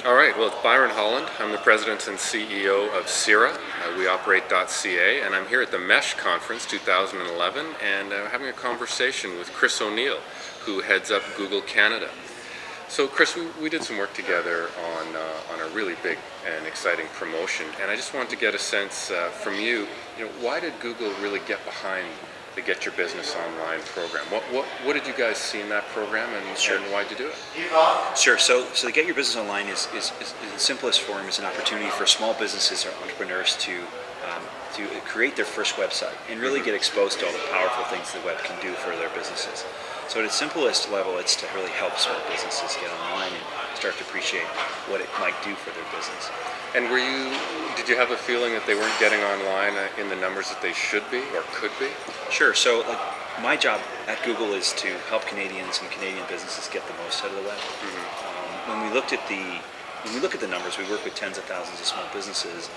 All right, well, it's Byron Holland. I'm the president and CEO of CIRA. We operate .ca, and I'm here at the MESH Conference 2011, and having a conversation with Chris O'Neill, who heads up Google Canada. So, Chris, we did some work together on a really big and exciting promotion, and I just wanted to get a sense from you, why did Google really get behind the Get Your Business Online program? What did you guys see in that program, and, Sure. and why'd you do it? Sure. So the Get Your Business Online is in the simplest form is an opportunity for small businesses or entrepreneurs to create their first website and really get exposed to all the powerful things the web can do for their businesses. So at its simplest level, it's to really help small businesses get online and start to appreciate what it might do for their business. And did you have a feeling that they weren't getting online in the numbers that they should be or could be? Sure. So my job at Google is to help Canadians and Canadian businesses get the most out of the web. Mm-hmm. When we look at the numbers, we work with tens of thousands of small businesses.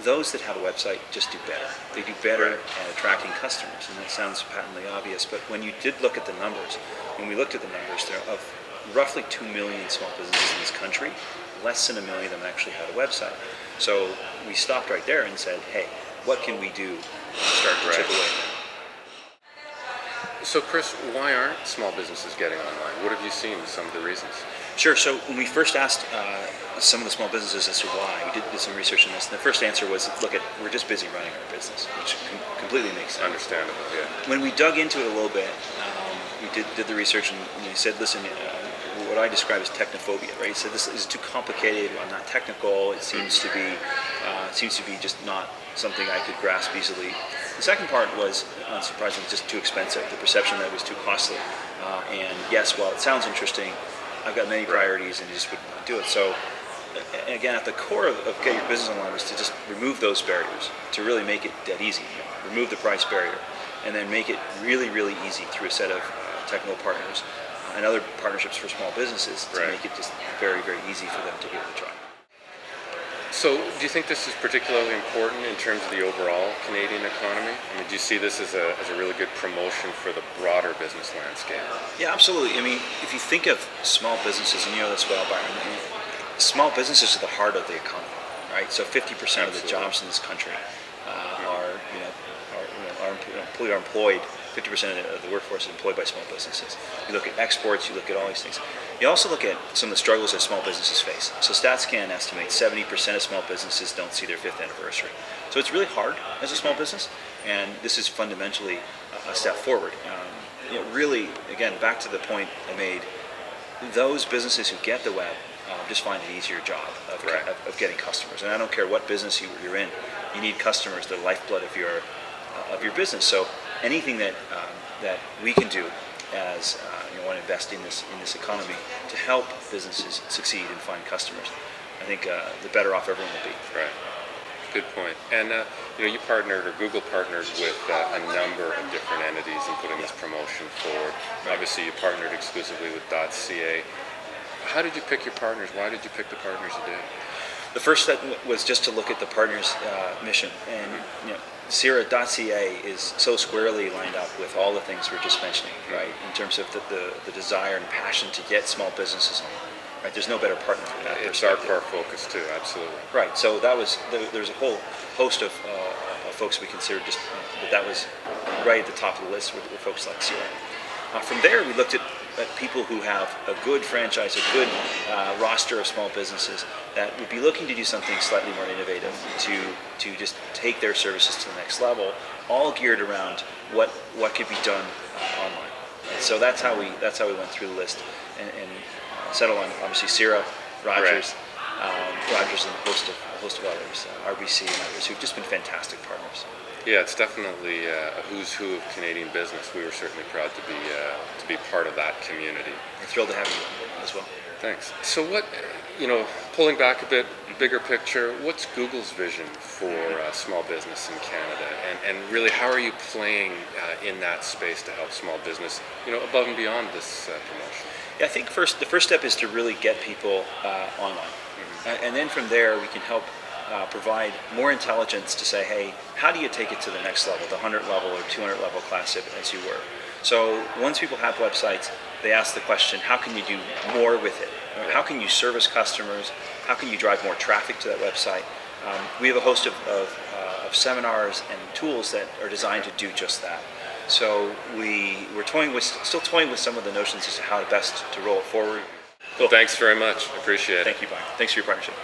Those that have a website just do better. They do better at attracting customers, and that sounds patently obvious. But when you did look at the numbers, there are of roughly 2 million small businesses in this country, less than 1 million of them actually had a website. So we stopped right there and said, hey, what can we do to start to chip away? So, Chris, why aren't small businesses getting online? What have you seen as some of the reasons? Sure. So when we first asked some of the small businesses as to why, we did some research on this, and the first answer was, we're just busy running our business, which completely makes sense. Understandable, yeah. When we dug into it a little bit, we did the research, and we said, listen, what I describe as technophobia, right? He said this is too complicated. I'm not technical. It seems to be just not something I could grasp easily. The second part was, unsurprisingly, just too expensive. The perception that it was too costly. And yes, while it sounds interesting, I've got many priorities, and I just wouldn't want to do it. So, again, at the core of Get Your Business Online was to just remove those barriers, to really make it dead easy. Remove the price barrier, and then make it really, really easy through a set of technical partners and other partnerships for small businesses to make it just very, very easy for them to be able to try. So, do you think this is particularly important in terms of the overall Canadian economy? I mean, do you see this as a really good promotion for the broader business landscape? Yeah, absolutely. I mean, if you think of small businesses, and you know this well, Byron, small businesses are the heart of the economy, right? So 50% of the jobs in this country are employed. 50% of the workforce is employed by small businesses. You look at exports, you look at all these things. You also look at some of the struggles that small businesses face. So StatsCan estimates 70% of small businesses don't see their 5th anniversary. So it's really hard as a small business, and this is fundamentally a step forward. Really, again, back to the point I made, those businesses who get the web just find an easier job of getting customers. And I don't care what business you're in, you need customers, the lifeblood of your business. So anything that we can do as want to invest in this economy to help businesses succeed and find customers, I think the better off everyone will be. Right. Good point. And you partnered, or Google partnered with a number of different entities in putting this promotion forward. Obviously, you partnered exclusively with .ca. How did you pick your partners? Why did you pick the partners you did? The first step was just to look at the partners' mission, and CIRA.ca is so squarely lined up with all the things we're just mentioning, right? In terms of the desire and passion to get small businesses on, right? There's no better partner for that. It's our core focus too, absolutely. Right. So there's a whole host of folks we considered but that was right at the top of the list with folks like CIRA. From there, we looked at people who have a good franchise, a good roster of small businesses that would be looking to do something slightly more innovative to just take their services to the next level, all geared around what could be done online. And so that's how we went through the list and settled on obviously CIRA, Rogers, Rogers, and a host of others, RBC and others who've just been fantastic partners. Yeah, it's definitely a who's who of Canadian business. We were certainly proud to be part of that community. We're thrilled to have you as well. Thanks. So what, pulling back a bit, bigger picture, what's Google's vision for small business in Canada? And really, how are you playing in that space to help small business, above and beyond this promotion? Yeah, I think the first step is to really get people online. Mm-hmm. And then from there, we can help provide more intelligence to say, hey, how do you take it to the next level, the 100 level or 200 level class as you were? So once people have websites, they ask the question, how can you do more with it? How can you service customers? How can you drive more traffic to that website? We have a host of seminars and tools that are designed to do just that. So we're still toying with some of the notions as to how best to roll it forward. Well, thanks very much. Appreciate it. Thank you, Brian. Thanks for your partnership.